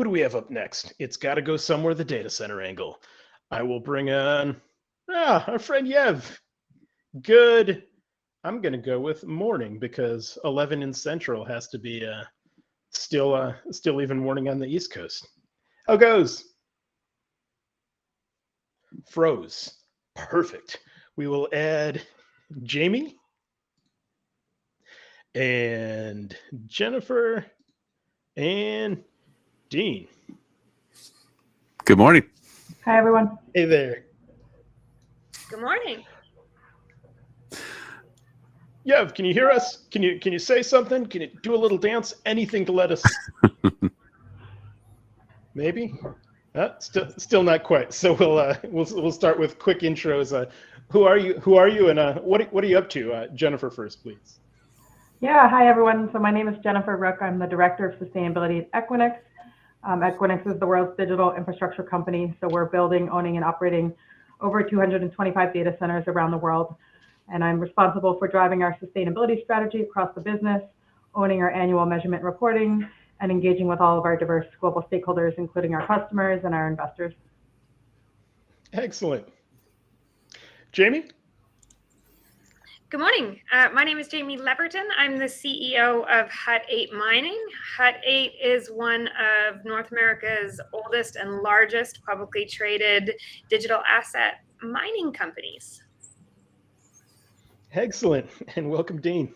Who do we have up next? It's got to go somewhere the data center angle. I will bring on our friend Yev. Good. I'm going to go with morning because 11 in Central has to be still even morning on the East Coast. How goes? Froze. Perfect. We will add Jamie and Jennifer and Dean. Good morning. Hi, everyone. Hey there. Good morning. Yev, can you hear us? Can you say something? Can you do a little dance? Anything to let us? Maybe. Still not quite. So we'll start with quick intros. Who are you? And what are you up to? Jennifer first, please. Yeah, hi, everyone. So my name is Jennifer Ruch. I'm the Director of Sustainability at Equinix. Equinix is the world's digital infrastructure company. So we're building, owning, and operating over 225 data centers around the world. And I'm responsible for driving our sustainability strategy across the business, owning our annual measurement reporting, and engaging with all of our diverse global stakeholders, including our customers and our investors. Excellent. Jamie? Good morning. My name is Jaime Leverton. I'm the CEO of Hut 8 Mining. Hut 8 is one of North America's oldest and largest publicly traded digital asset mining companies. Excellent. And welcome, Dean.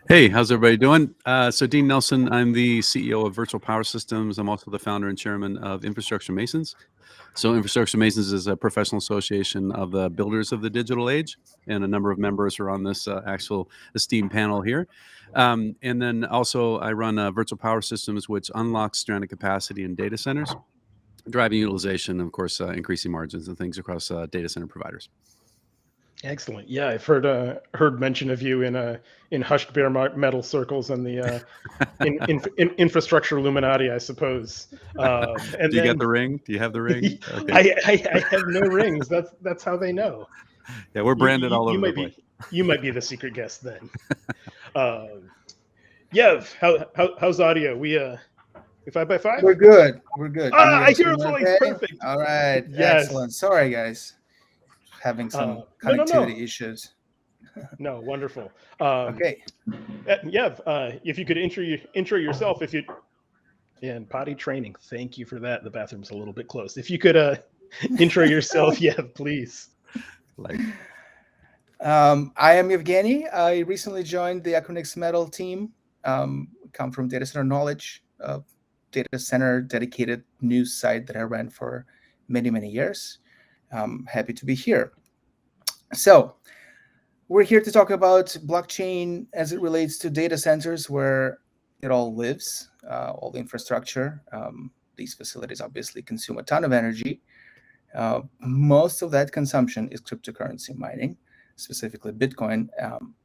Hey, how's everybody doing? So Dean Nelson, I'm the CEO of Virtual Power Systems. I'm also the founder and chairman of Infrastructure Masons. So Infrastructure Masons is a professional association of the builders of the digital age, and a number of members are on this actual esteemed panel here. And then also I run Virtual Power Systems, which unlocks stranded capacity in data centers, driving utilization, and of course, increasing margins and things across data center providers. Excellent. Yeah, I've heard mention of you in hushed bare metal circles and the in infrastructure Illuminati, I suppose. And Do you get the ring? Do you have the ring? Okay. I have no rings. That's how they know. Yeah, we're branded all over the place. You might be the secret guest then. Yev, how's audio? We 5x5? We're good. We're good. I hear a voice. Okay? Perfect. All right. Yes. Excellent. Sorry, guys. Having some connectivity issues. No, wonderful. Okay. Yev, if you could intro yourself, and potty training. Thank you for that. The bathroom's a little bit close. If you could intro yourself, Yev, please. I am Yevgeniy. I recently joined the Equinix Metal team. Come from data center knowledge, data center dedicated news site that I ran for many, many years. Happy to be here. So we're here to talk about blockchain as it relates to data centers, where it all lives, all the infrastructure. These facilities obviously consume a ton of energy. Most of that consumption is cryptocurrency mining, specifically Bitcoin.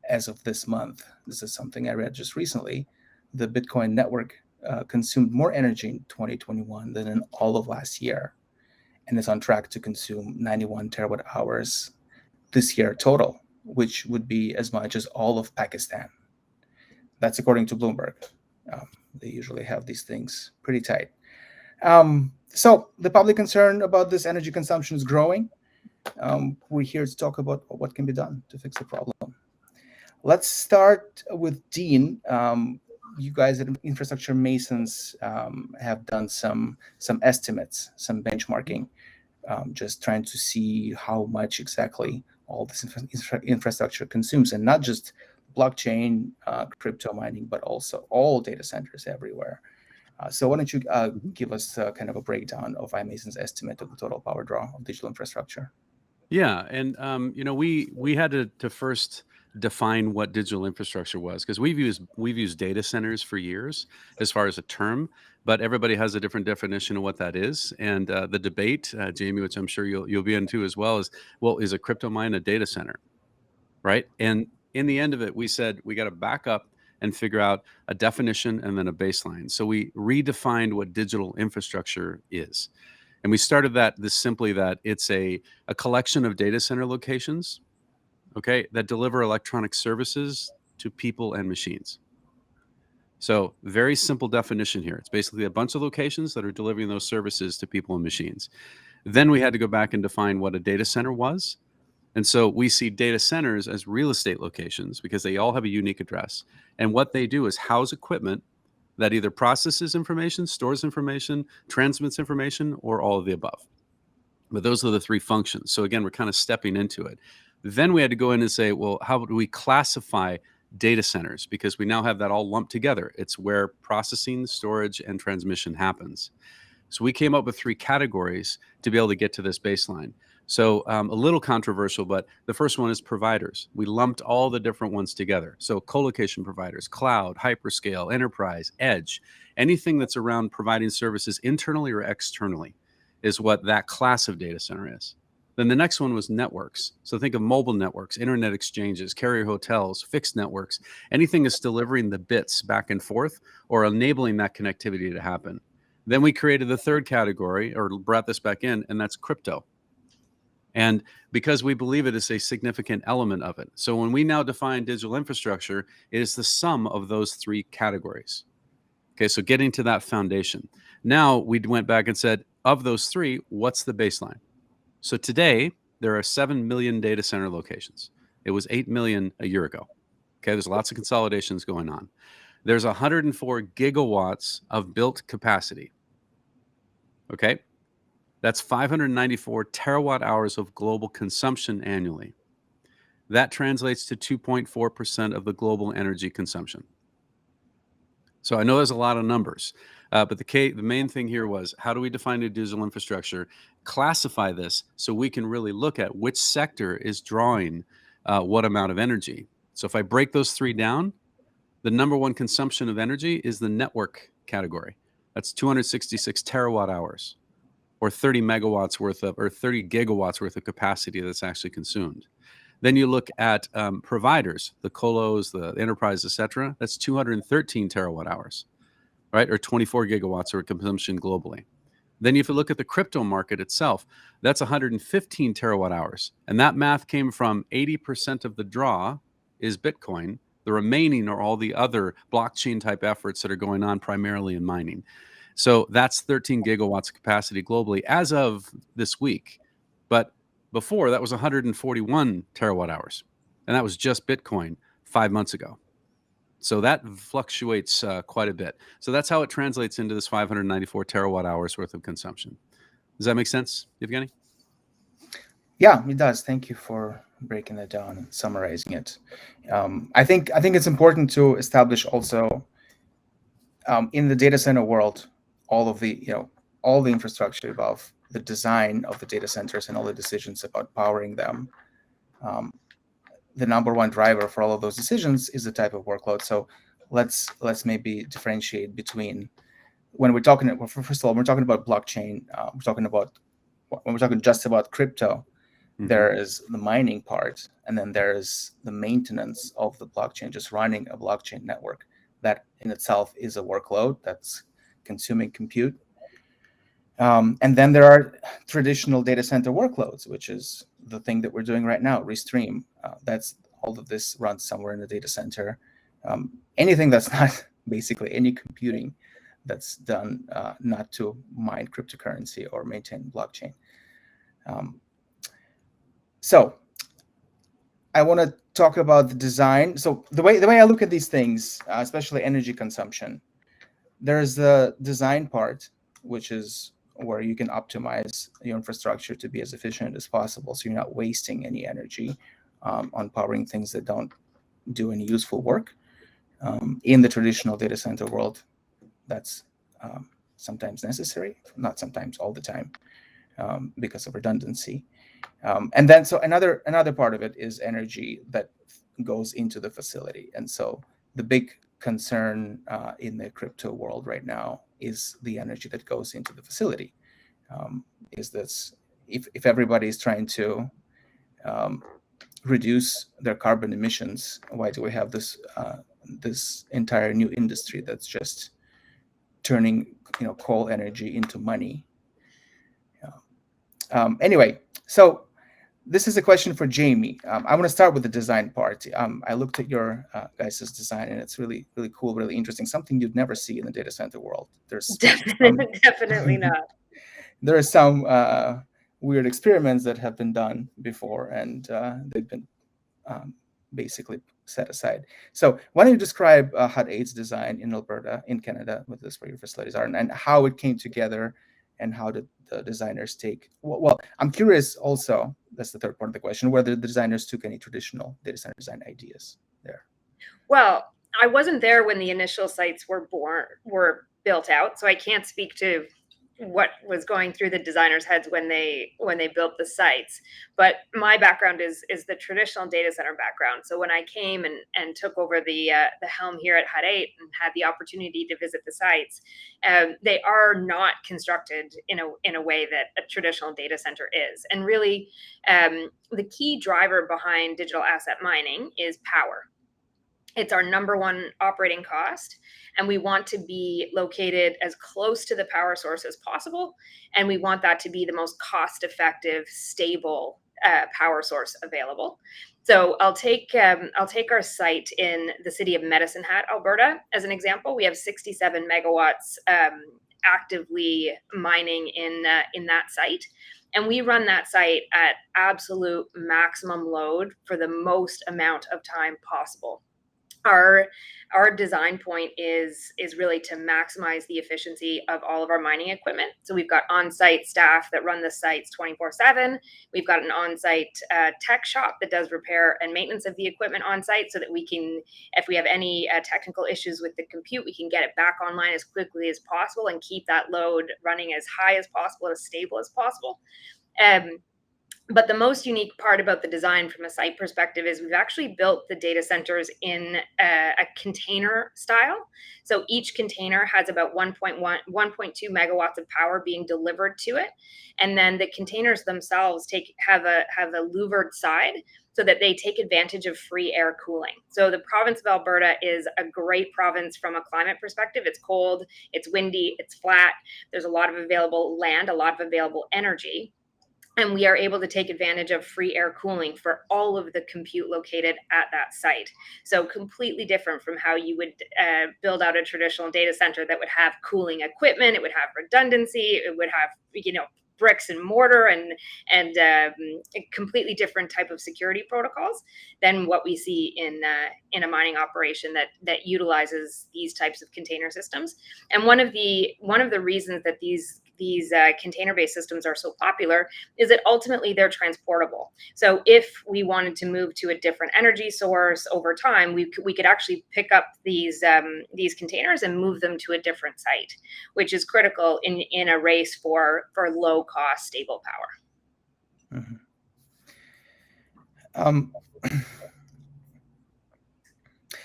As of this month, this is something I read just recently. The Bitcoin network consumed more energy in 2021 than in all of last year, and is on track to consume 91 terawatt hours this year total, which would be as much as all of Pakistan. That's according to Bloomberg. They usually have these things pretty tight. So the public concern about this energy consumption is growing. We're here to talk about what can be done to fix the problem. Let's start with Dean. You guys at Infrastructure Masons have done some estimates, some benchmarking, just trying to see how much exactly all this infrastructure consumes, and not just blockchain, crypto mining, but also all data centers everywhere. So why don't you give us kind of a breakdown of iMason's estimate of the total power draw of digital infrastructure? Yeah, and we had to first define what digital infrastructure was, because we've used data centers for years as far as a term, but everybody has a different definition of what that is. And the debate, Jamie, which I'm sure you'll be into as well, is a crypto mine a data center, right? And in the end of it, we said we got to back up and figure out a definition and then a baseline. So we redefined what digital infrastructure is. And we started this simply that it's a collection of data center locations, okay, that deliver electronic services to people and machines. So very simple definition here. It's basically a bunch of locations that are delivering those services to people and machines. Then we had to go back and define what a data center was. And so we see data centers as real estate locations because they all have a unique address. And what they do is house equipment that either processes information, stores information, transmits information, or all of the above. But those are the three functions. So again, we're kind of stepping into it. Then we had to go in and say, well, how do we classify data centers? Because we now have that all lumped together. It's where processing, storage, and transmission happens. So we came up with three categories to be able to get to this baseline. So a little controversial, but the first one is providers. We lumped all the different ones together. So colocation providers, cloud, hyperscale, enterprise, edge, anything that's around providing services internally or externally is what that class of data center is. Then the next one was networks. So think of mobile networks, internet exchanges, carrier hotels, fixed networks, anything that's delivering the bits back and forth or enabling that connectivity to happen. Then we created the third category, or brought this back in, and that's crypto. And because we believe it is a significant element of it. So when we now define digital infrastructure, it is the sum of those three categories. Okay, so getting to that foundation. Now we went back and said, of those three, what's the baseline? So today, there are 7 million data center locations. It was 8 million a year ago. Okay, there's lots of consolidations going on. There's 104 gigawatts of built capacity. Okay, that's 594 terawatt hours of global consumption annually. That translates to 2.4% of the global energy consumption. So I know there's a lot of numbers, but the main thing here was, how do we define a digital infrastructure, classify this so we can really look at which sector is drawing what amount of energy. So if I break those three down, the number one consumption of energy is the network category. That's 266 terawatt hours, or 30 megawatts worth of, or 30 gigawatts worth of capacity that's actually consumed. Then you look at providers, the colos, the enterprise, et cetera. That's 213 terawatt hours, right? Or 24 gigawatts of consumption globally. Then if you look at the crypto market itself, that's 115 terawatt hours. And that math came from 80% of the draw is Bitcoin. The remaining are all the other blockchain type efforts that are going on primarily in mining. So that's 13 gigawatts of capacity globally as of this week. But before, that was 141 terawatt hours. And that was just Bitcoin 5 months ago. So that fluctuates quite a bit. So that's how it translates into this 594 terawatt hours worth of consumption. Does that make sense, Yevgeniy? Yeah, it does. Thank you for breaking that down and summarizing it. I think it's important to establish also in the data center world, all the infrastructure above, the design of the data centers and all the decisions about powering them. The number one driver for all of those decisions is the type of workload. So let's maybe differentiate between, when we're talking, first of all, we're talking about blockchain. When we're talking just about crypto, there is the mining part, and then there is the maintenance of the blockchain, just running a blockchain network. That in itself is a workload that's consuming compute. And then there are traditional data center workloads, which is the thing that we're doing right now, Restream. That's all of this runs somewhere in the data center. Anything that's not basically any computing that's done not to mine cryptocurrency or maintain blockchain. So I want to talk about the design. So the way I look at these things, especially energy consumption, there's the design part, which is where you can optimize your infrastructure to be as efficient as possible, so you're not wasting any energy on powering things that don't do any useful work. In the traditional data center world, that's sometimes necessary, not sometimes, all the time, because of redundancy. And then so another part of it is energy that goes into the facility. And so the big concern in the crypto world right now is the energy that goes into the facility. Is this, if everybody is trying to reduce their carbon emissions, why do we have this this entire new industry that's just turning coal energy into money? Anyway, so this is a question for Jaime. I want to start with the design part. I looked at your guys' design, and it's really, really cool, really interesting. Something you'd never see in the data center world. There's Definitely not. there are some weird experiments that have been done before, and they've been basically set aside. So why don't you describe Hut 8's design in Alberta, in Canada, with this where your facilities are, and how it came together, and how did the designers take? Well, I'm curious also, that's the third part of the question, whether the designers took any traditional data center design ideas there. Well, I wasn't there when the initial sites were built out, so I can't speak to what was going through the designers' heads when they built the sites. But my background is the traditional data center background. So when I came and took over the helm here at Hut 8 and had the opportunity to visit the sites, they are not constructed in a way that a traditional data center is. And really, the key driver behind digital asset mining is power. It's our number one operating cost, and we want to be located as close to the power source as possible. And we want that to be the most cost-effective, stable power source available. So I'll take our site in the city of Medicine Hat, Alberta, as an example. We have 67 megawatts actively mining in that site. And we run that site at absolute maximum load for the most amount of time possible. Our design point is really to maximize the efficiency of all of our mining equipment. So we've got on-site staff that run the sites 24/7. We've got an on-site tech shop that does repair and maintenance of the equipment on-site, so that we can, if we have any technical issues with the compute, we can get it back online as quickly as possible and keep that load running as high as possible, as stable as possible. But the most unique part about the design from a site perspective is we've actually built the data centers in a container style. So each container has about 1.2 megawatts of power being delivered to it. And then the containers themselves have a louvered side, so that they take advantage of free air cooling. So the province of Alberta is a great province from a climate perspective. It's cold, it's windy, it's flat. There's a lot of available land, a lot of available energy. And we are able to take advantage of free air cooling for all of the compute located at that site. So completely different from how you would build out a traditional data center that would have cooling equipment, it would have redundancy, it would have, bricks and mortar and a completely different type of security protocols than what we see in a mining operation that utilizes these types of container systems. And one of the reasons that these container-based systems are so popular is that ultimately they're transportable. So if we wanted to move to a different energy source over time, we could actually pick up these containers and move them to a different site, which is critical in a race for low-cost, stable power. Mm-hmm.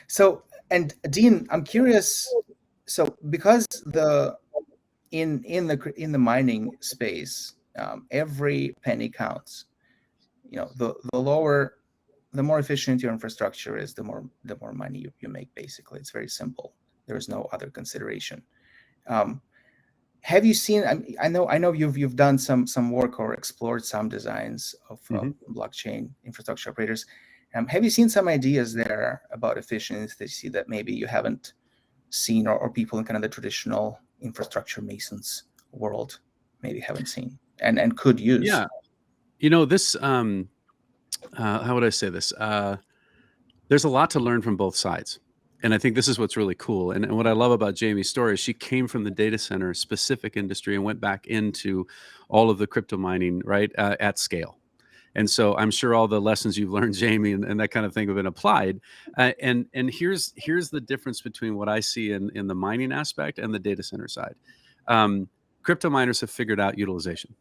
So, and Dean, I'm curious. So, because in the mining space, every penny counts. The more efficient your infrastructure is, the more money you make. Basically, it's very simple. There is no other consideration. Have you seen? I know you've done some work or explored some designs of blockchain infrastructure operators. Have you seen some ideas there about efficiency that you see that maybe you haven't seen, or people in kind of the traditional infrastructure masons world maybe haven't seen and could use? Yeah, this how would I say this? There's a lot to learn from both sides, and I think this is what's really cool. And what I love about Jaime's story is she came from the data center specific industry and went back into all of the crypto mining, right, at scale. And so I'm sure all the lessons you've learned, Jaime, and that kind of thing have been applied. And here's the difference between what I see in the mining aspect and the data center side. Crypto miners have figured out utilization,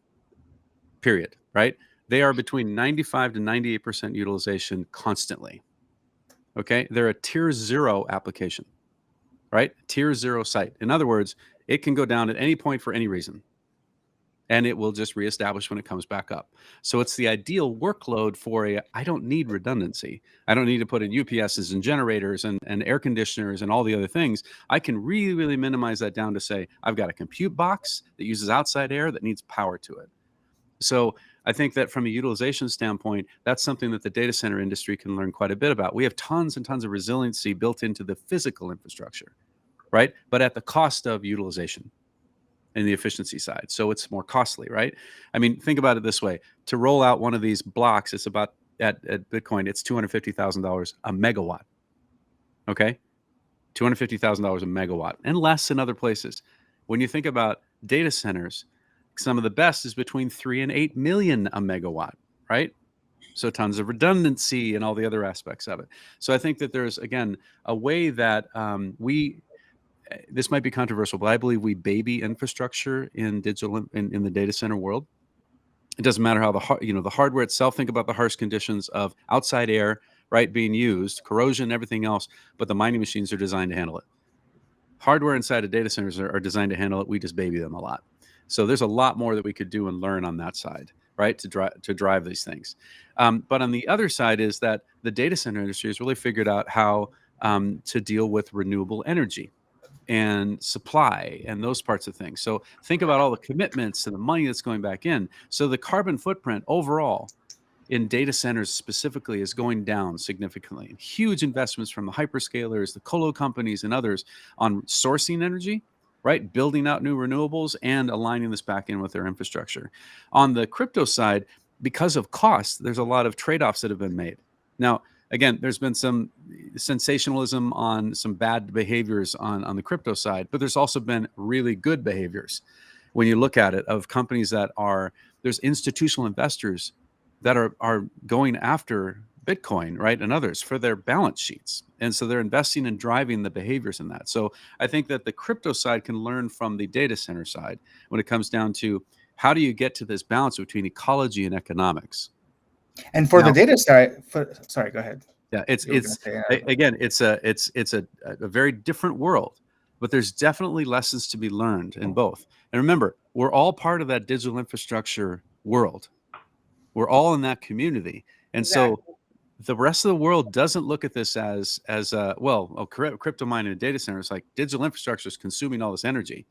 period, right? They are between 95 to 98% utilization constantly. Okay, they're a tier 0 application, right? Tier 0 site. In other words, it can go down at any point for any reason, and it will just reestablish when it comes back up. So it's the ideal workload for I don't need redundancy. I don't need to put in UPSs and generators and air conditioners and all the other things. I can really, really minimize that down to say, I've got a compute box that uses outside air that needs power to it. So I think that from a utilization standpoint, that's something that the data center industry can learn quite a bit about. We have tons and tons of resiliency built into the physical infrastructure, right? But at the cost of utilization and the efficiency side. So it's more costly, right? I mean, think about it this way. To roll out one of these blocks, it's about, at Bitcoin, it's $250,000 a megawatt, okay? $250,000 a megawatt, and less in other places. When you think about data centers, some of the best is between 3 and 8 million a megawatt, right? So tons of redundancy and all the other aspects of it. So I think that there's, again, a way that this might be controversial, but I believe we baby infrastructure in digital in the data center world. It doesn't matter how the hardware itself. Think about the harsh conditions of outside air, right, being used, corrosion, everything else. But the mining machines are designed to handle it. Hardware inside of data centers are designed to handle it. We just baby them a lot. So there's a lot more that we could do and learn on that side, right, to drive these things. But on the other side is that the data center industry has really figured out how to deal with renewable energy and supply and those parts of things. So think about all the commitments and the money that's going back in. So the carbon footprint overall in data centers specifically is going down significantly. And huge investments from the hyperscalers, the colo companies, and others on sourcing energy, right? Building out new renewables and aligning this back in with their infrastructure. On the crypto side, because of cost, there's a lot of trade-offs that have been made. Now, again, there's been some sensationalism on some bad behaviors on the crypto side, but there's also been really good behaviors when you look at it of companies that there's institutional investors that are going after Bitcoin, right, and others for their balance sheets. And so they're investing and driving the behaviors in that. So I think that the crypto side can learn from the data center side when it comes down to how do you get to this balance between ecology and economics. And for the data side, sorry, go ahead. Yeah, it's a very different world, but there's definitely lessons to be learned in both. And remember, we're all part of that digital infrastructure world. We're all in that community. And so the rest of the world doesn't look at this as crypto mining and data centers, like digital infrastructure is consuming all this energy,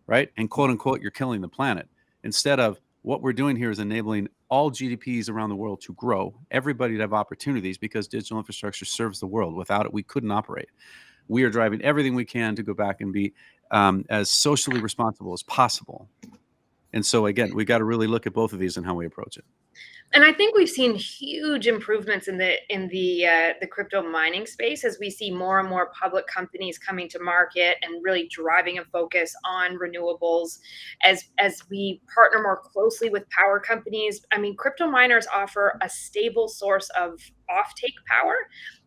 right? And quote unquote, you're killing the planet. Instead of what we're doing here is enabling all GDPs around the world to grow, everybody to have opportunities because digital infrastructure serves the world. Without it, we couldn't operate. We are driving everything we can to go back and be as socially responsible as possible. And so again, we got to really look at both of these and how we approach it. And I think we've seen huge improvements in the crypto mining space as we see more and more public companies coming to market and really driving a focus on renewables as we partner more closely with power companies. I mean, crypto miners offer a stable source of offtake power,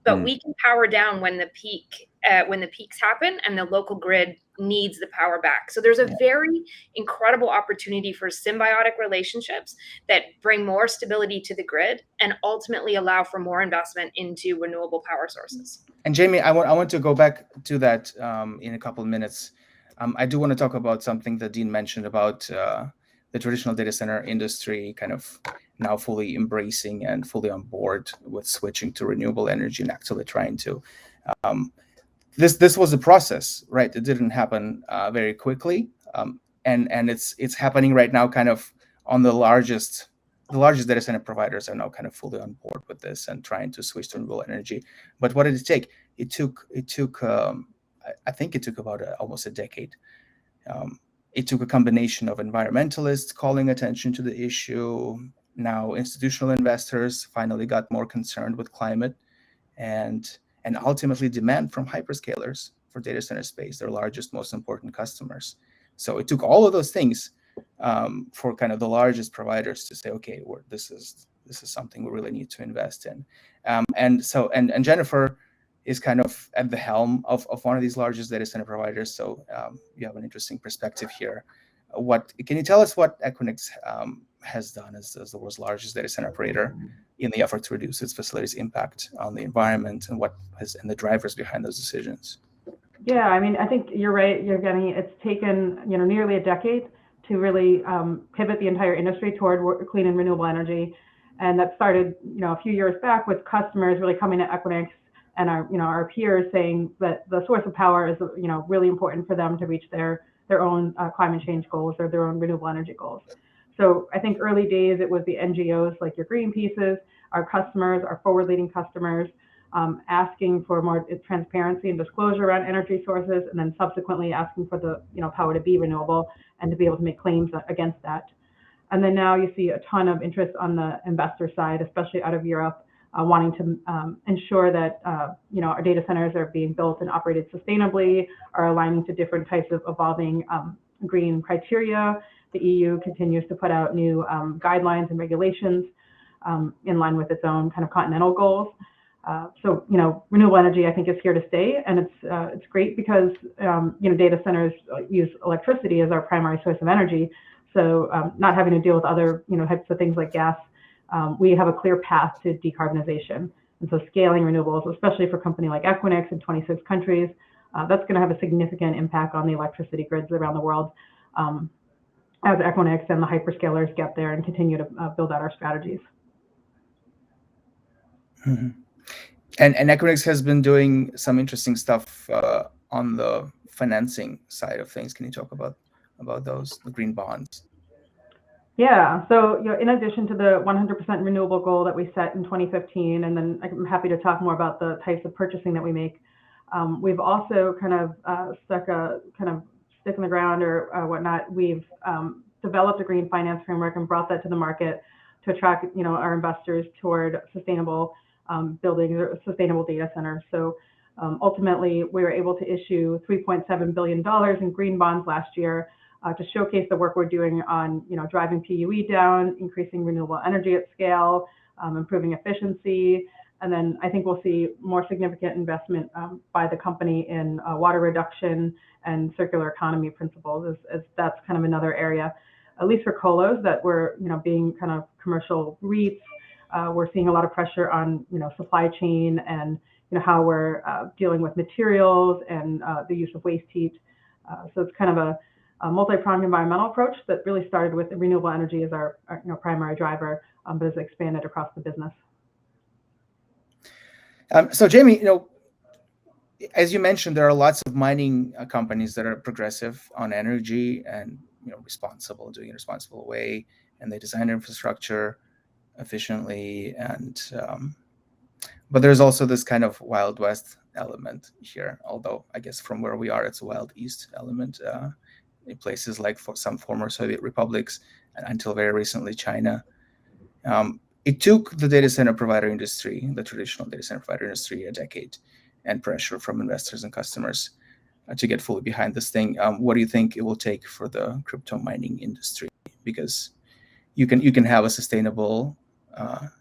but we can power down when the peaks happen and the local grid needs the power back. So there's a very incredible opportunity for symbiotic relationships that bring more stability to the grid and ultimately allow for more investment into renewable power sources. And Jaime, I want to go back to that in a couple of minutes. I do want to talk about something that Dean mentioned about the traditional data center industry kind of now fully embracing and fully on board with switching to renewable energy and actually trying to. This was a process, right? It didn't happen very quickly, and it's happening right now. Kind of on the largest data center providers are now kind of fully on board with this and trying to switch to renewable energy. But what did it take? It took I think it took about almost a decade. It took a combination of environmentalists calling attention to the issue. Now institutional investors finally got more concerned with climate, and ultimately demand from hyperscalers for data center space, their largest, most important customers. So it took all of those things for kind of the largest providers to say, okay, this is something we really need to invest in. And Jennifer is kind of at the helm of one of these largest data center providers. So you have an interesting perspective here. Can you tell us what Equinix has done as the world's largest data center operator in the effort to reduce its facilities' impact on the environment, and and the drivers behind those decisions? Yeah, I mean, I think you're right, Yevgeny. It's taken nearly a decade to really pivot the entire industry toward clean and renewable energy, and that started a few years back with customers really coming to Equinix and our peers saying that the source of power is really important for them to reach their own climate change goals or their own renewable energy goals. So I think early days, it was the NGOs like your Greenpeaces, our customers, our forward-leading customers, asking for more transparency and disclosure around energy sources, and then subsequently asking for the power to be renewable and to be able to make claims against that. And then now you see a ton of interest on the investor side, especially out of Europe, wanting to ensure that our data centers are being built and operated sustainably, are aligning to different types of evolving green criteria. The EU continues to put out new guidelines and regulations in line with its own kind of continental goals. So renewable energy, I think, is here to stay, and it's great because data centers use electricity as our primary source of energy. So not having to deal with other types of things like gas, we have a clear path to decarbonization. And so scaling renewables, especially for a company like Equinix in 26 countries, that's going to have a significant impact on the electricity grids around the world as Equinix and the hyperscalers get there and continue to build out our strategies. Mm-hmm. And Equinix has been doing some interesting stuff on the financing side of things. Can you talk about those, the green bonds? Yeah, so in addition to the 100% renewable goal that we set in 2015, and then I'm happy to talk more about the types of purchasing that we make, we've also kind of stuck a kind of stick in the ground or whatnot. We've developed a green finance framework and brought that to the market to attract our investors toward sustainable building sustainable data centers. So ultimately, we were able to issue $3.7 billion in green bonds last year to showcase the work we're doing on driving PUE down, increasing renewable energy at scale, improving efficiency. And then I think we'll see more significant investment by the company in water reduction and circular economy principles, as that's kind of another area, at least for colos, that we're being kind of commercial REITs. We're seeing a lot of pressure on supply chain and how we're dealing with materials and the use of waste heat. So it's kind of a multi-pronged environmental approach that really started with renewable energy as our primary driver, but has expanded across the business. So Jamie, as you mentioned, there are lots of mining companies that are progressive on energy and responsible, doing it in a responsible way, and they design infrastructure efficiently. And but there's also this kind of Wild West element here, although I guess from where we are, it's a Wild East element in places like for some former Soviet republics and until very recently China. It took the data center provider industry, the traditional data center provider industry, a decade and pressure from investors and customers to get fully behind this thing. What do you think it will take for the crypto mining industry? Because you can have a sustainable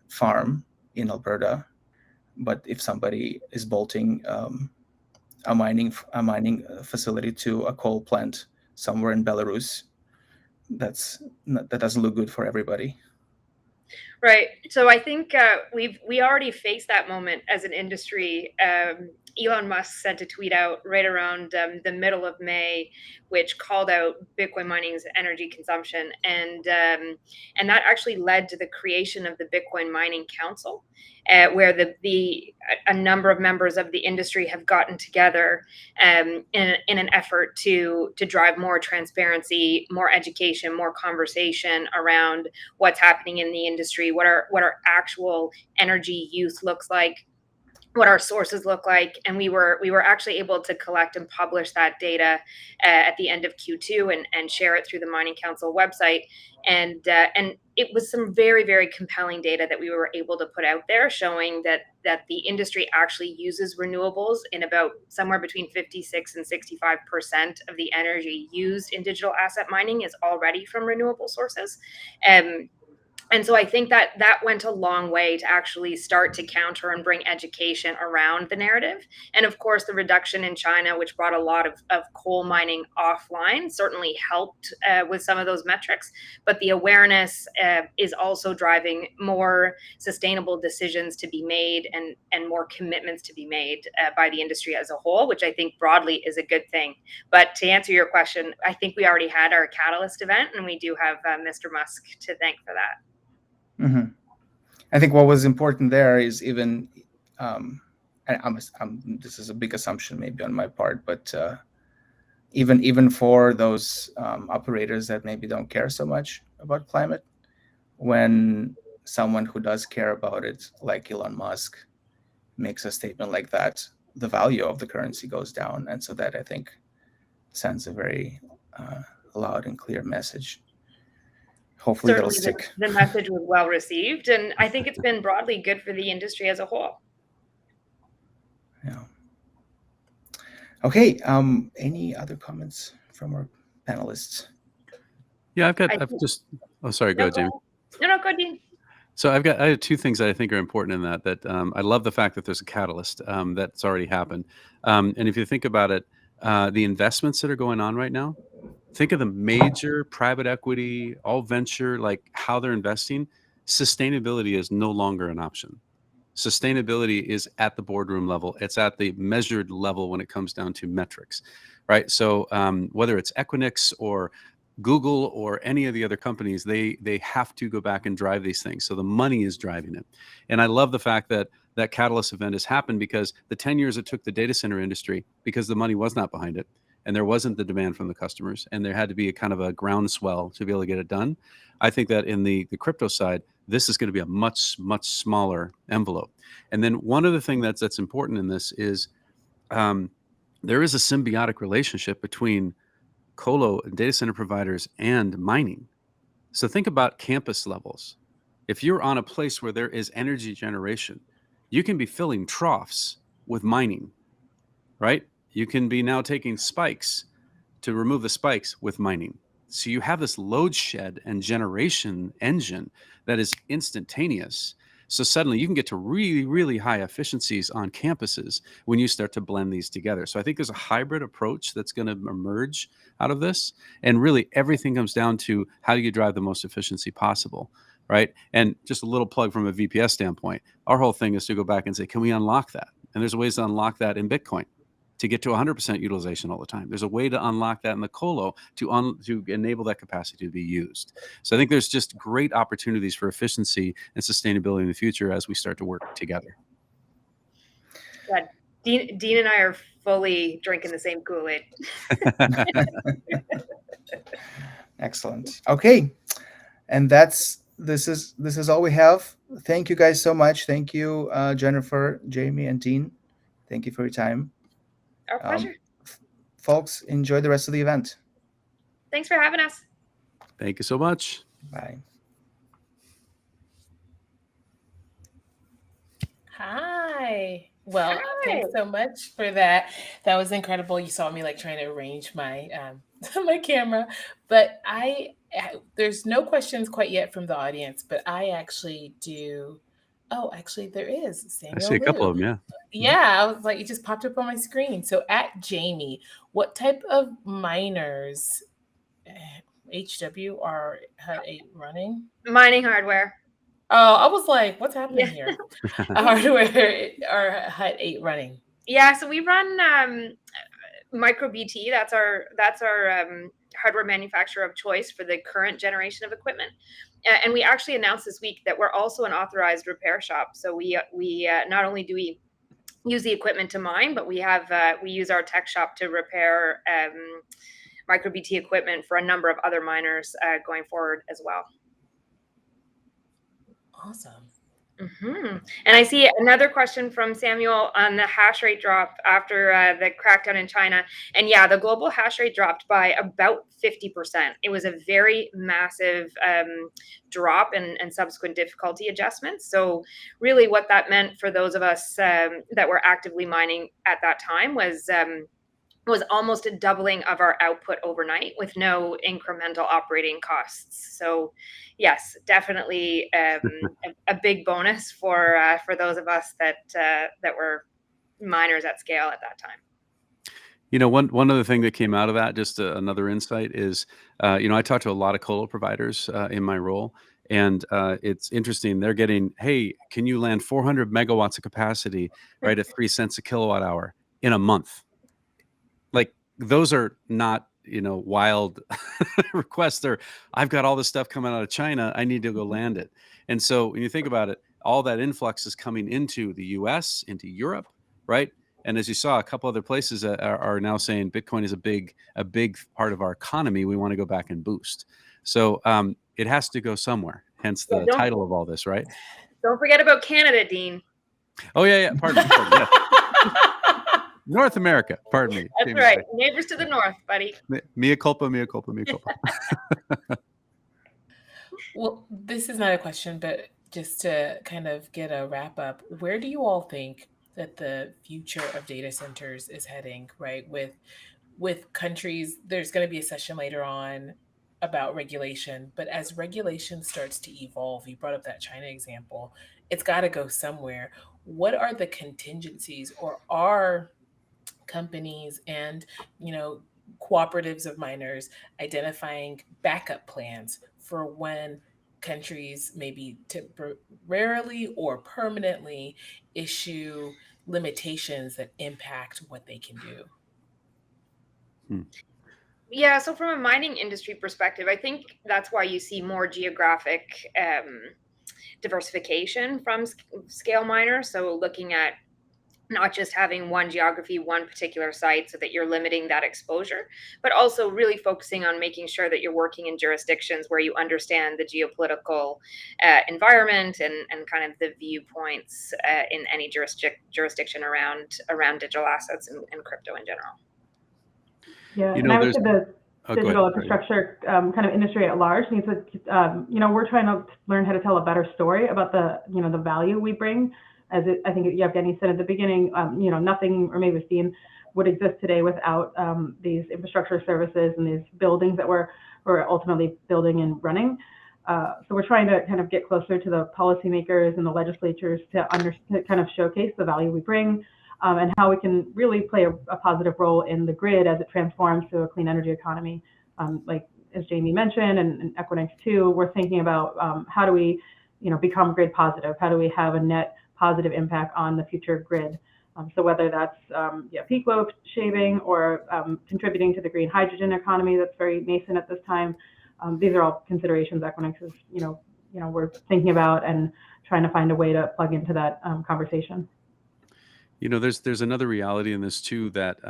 farm in Alberta, but if somebody is bolting a mining facility to a coal plant somewhere in Belarus, that doesn't look good for everybody. Right. So I think we already faced that moment as an industry. Elon Musk sent a tweet out right around the middle of May, which called out Bitcoin mining's energy consumption, and that actually led to the creation of the Bitcoin Mining Council, where a number of members of the industry have gotten together in an effort to drive more transparency, more education, more conversation around what's happening in the industry, what our actual energy use looks like, what our sources look like. And we were actually able to collect and publish that data at the end of Q2 and share it through the Mining Council website. And it was some very, very compelling data that we were able to put out there, showing that the industry actually uses renewables in about somewhere between 56 and 65% of the energy used in digital asset mining is already from renewable sources. And so I think that went a long way to actually start to counter and bring education around the narrative. And of course, the reduction in China, which brought a lot of coal mining offline, certainly helped with some of those metrics. But the awareness is also driving more sustainable decisions to be made and more commitments to be made by the industry as a whole, which I think broadly is a good thing. But to answer your question, I think we already had our Catalyst event, and we do have Mr. Musk to thank for that. Mm-hmm. I think what was important there is even, this is a big assumption maybe on my part, but even for those operators that maybe don't care so much about climate when someone who does care about it, like Elon Musk, makes a statement like that, the value of the currency goes down. And so that, I think, sends a very loud and clear message. Hopefully that'll stick. The message was well received, and I think it's been broadly good for the industry as a whole. Yeah. Okay. Any other comments from our panelists? Yeah, oh, sorry, go ahead, Jamie. No, go ahead, Dean. So I have two things that I think are important in that I love the fact that there's a catalyst that's already happened. And if you think about it, the investments that are going on right now, think of the major private equity, all venture, like how they're investing. Sustainability is no longer an option. Sustainability is at the boardroom level. It's at the measured level when it comes down to metrics, right? So whether it's Equinix or Google or any of the other companies, they have to go back and drive these things. So the money is driving it. And I love the fact that that catalyst event has happened, because the 10 years it took the data center industry, because the money was not behind it and there wasn't the demand from the customers, and there had to be a kind of a groundswell to be able to get it done. I think that in the crypto side, this is going to be a much, much smaller envelope. And then one other thing that's important in this is there is a symbiotic relationship between colo and data center providers and mining. So think about campus levels. If you're on a place where there is energy generation, you can be filling troughs with mining, right? You can be now taking spikes to remove the spikes with mining. So you have this load shed and generation engine that is instantaneous. So suddenly you can get to really, really high efficiencies on campuses when you start to blend these together. So I think there's a hybrid approach that's going to emerge out of this. And really everything comes down to how do you drive the most efficiency possible, right? And just a little plug from a VPS standpoint, our whole thing is to go back and say, can we unlock that? And there's ways to unlock that in Bitcoin to get to 100% utilization all the time. There's a way to unlock that in the colo to enable that capacity to be used. So I think there's just great opportunities for efficiency and sustainability in the future as we start to work together. Yeah, Dean and I are fully drinking the same Kool-Aid. Excellent. Okay, and this is all we have. Thank you guys so much. Thank you, Jennifer, Jamie, and Dean. Thank you for your time. Our pleasure. Folks, enjoy the rest of the event. Thanks for having us. Thank you so much. Bye. Hi. Well, thanks so much for that. That was incredible. You saw me like trying to arrange my my camera, but there's no questions quite yet from the audience, but I actually do. Oh, actually, there is. Samuel I see a couple of them, yeah. Yeah, I was like, it just popped up on my screen. So at Jamie, what type of miners HW are Hut 8 running? Mining hardware. Oh, I was like, what's happening here? Hardware are Hut 8 running? Yeah, so we run MicroBT. That's our hardware manufacturer of choice for the current generation of equipment. And we actually announced this week that we're also an authorized repair shop. So we not only do we use the equipment to mine, but we use our tech shop to repair MicroBT equipment for a number of other miners going forward as well. Awesome. Mm-hmm. And I see another question from Samuel on the hash rate drop after the crackdown in China. And yeah, the global hash rate dropped by about 50%. It was a very massive drop and subsequent difficulty adjustments. So really what that meant for those of us that were actively mining at that time was almost a doubling of our output overnight with no incremental operating costs. So yes, definitely a big bonus for those of us that were miners at scale at that time. You know, one other thing that came out of that, just another insight is, I talk to a lot of colo providers in my role, and it's interesting. They're getting, hey, can you land 400 megawatts of capacity right at 3 cents a kilowatt hour in a month? Like, those are not, wild requests. I've got all this stuff coming out of China. I need to go land it. And so when you think about it, all that influx is coming into the US, into Europe, right? And as you saw, a couple other places are now saying Bitcoin is a big part of our economy. We want to go back and boost. So it has to go somewhere. Hence the Yeah, title of all this, right? Don't forget about Canada, Dean. Oh yeah. Pardon me. Yes. North America. Pardon me. That's right. Neighbors to the north, buddy. Mea culpa, mea culpa, mea culpa. Well, this is not a question, but just to kind of get a wrap up, where do you all think that the future of data centers is heading, right? With countries, there's going to be a session later on about regulation, but as regulation starts to evolve, you brought up that China example, it's got to go somewhere. What are the contingencies, or are companies and, cooperatives of miners identifying backup plans for when countries maybe temporarily or permanently issue limitations that impact what they can do? Yeah, so from a mining industry perspective, I think that's why you see more geographic diversification from scale miners. So looking at not just having one geography, one particular site, so that you're limiting that exposure, but also really focusing on making sure that you're working in jurisdictions where you understand the geopolitical environment and kind of the viewpoints in any jurisdiction around digital assets and crypto in general. Yeah, and I would say the digital infrastructure kind of industry at large needs to, we're trying to learn how to tell a better story about the value we bring. As I think Yevgeniy said at the beginning, nothing, or maybe Dean, would exist today without these infrastructure services and these buildings that we're ultimately building and running. So we're trying to kind of get closer to the policymakers and the legislatures to kind of showcase the value we bring, and how we can really play a positive role in the grid as it transforms to a clean energy economy. Like as Jaime mentioned, and Equinix too, we're thinking about how do we, become grid positive? How do we have a net positive impact on the future grid? So whether that's peak load shaving or contributing to the green hydrogen economy that's very nascent at this time, these are all considerations Equinix is, we're thinking about and trying to find a way to plug into that conversation. There's another reality in this too, that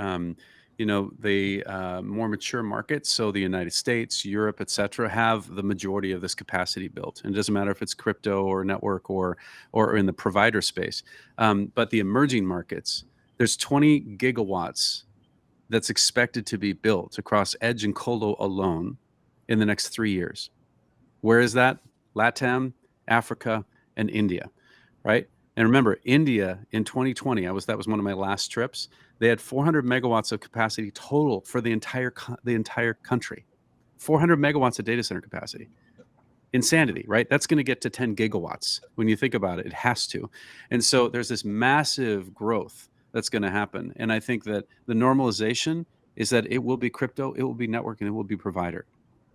the more mature markets, so the United States, Europe, et cetera, have the majority of this capacity built. And it doesn't matter if it's crypto or network or in the provider space. But the emerging markets, there's 20 gigawatts that's expected to be built across edge and colo alone in the next 3 years. Where is that? LATAM, Africa, and India, right? And remember, India in 2020, that was one of my last trips. They had 400 megawatts of capacity total for the entire country. 400 megawatts of data center capacity. Insanity, right? That's going to get to 10 gigawatts. When you think about it, it has to. And so there's this massive growth that's going to happen. And I think that the normalization is that it will be crypto, it will be network, and it will be provider.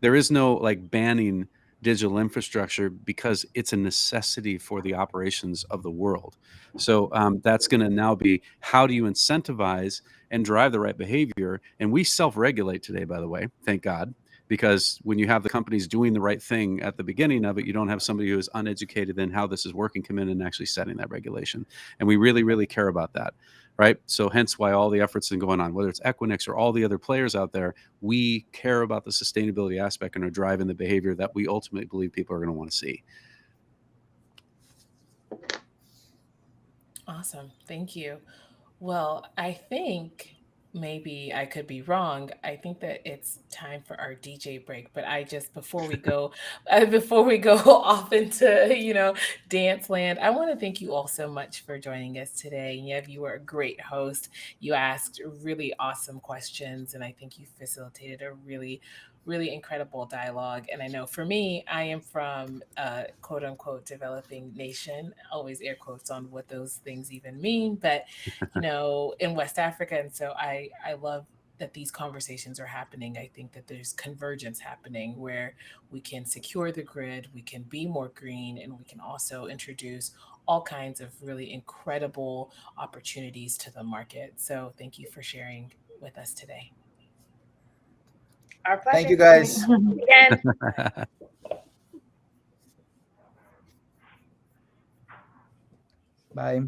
There is no banning digital infrastructure because it's a necessity for the operations of the world. So that's going to now be, how do you incentivize and drive the right behavior? And we self-regulate today, by the way, thank God, because when you have the companies doing the right thing at the beginning of it, you don't have somebody who is uneducated in how this is working come in and actually setting that regulation. And we really, really care about that. Right. So hence why all the efforts are going on, whether it's Equinix or all the other players out there, we care about the sustainability aspect and are driving the behavior that we ultimately believe people are going to want to see. Awesome. Thank you. Well, I think maybe I could be wrong. I think that it's time for our DJ break. But before we go off into, dance land, I want to thank you all so much for joining us today. Yev, you were a great host. You asked really awesome questions, and I think you facilitated a really, really incredible dialogue. And I know for me, I am from a quote unquote developing nation, always air quotes on what those things even mean, but in West Africa. And so I love that these conversations are happening. I think that there's convergence happening where we can secure the grid, we can be more green, and we can also introduce all kinds of really incredible opportunities to the market. So thank you for sharing with us today. Our pleasure. Thank you, guys. Again. Bye.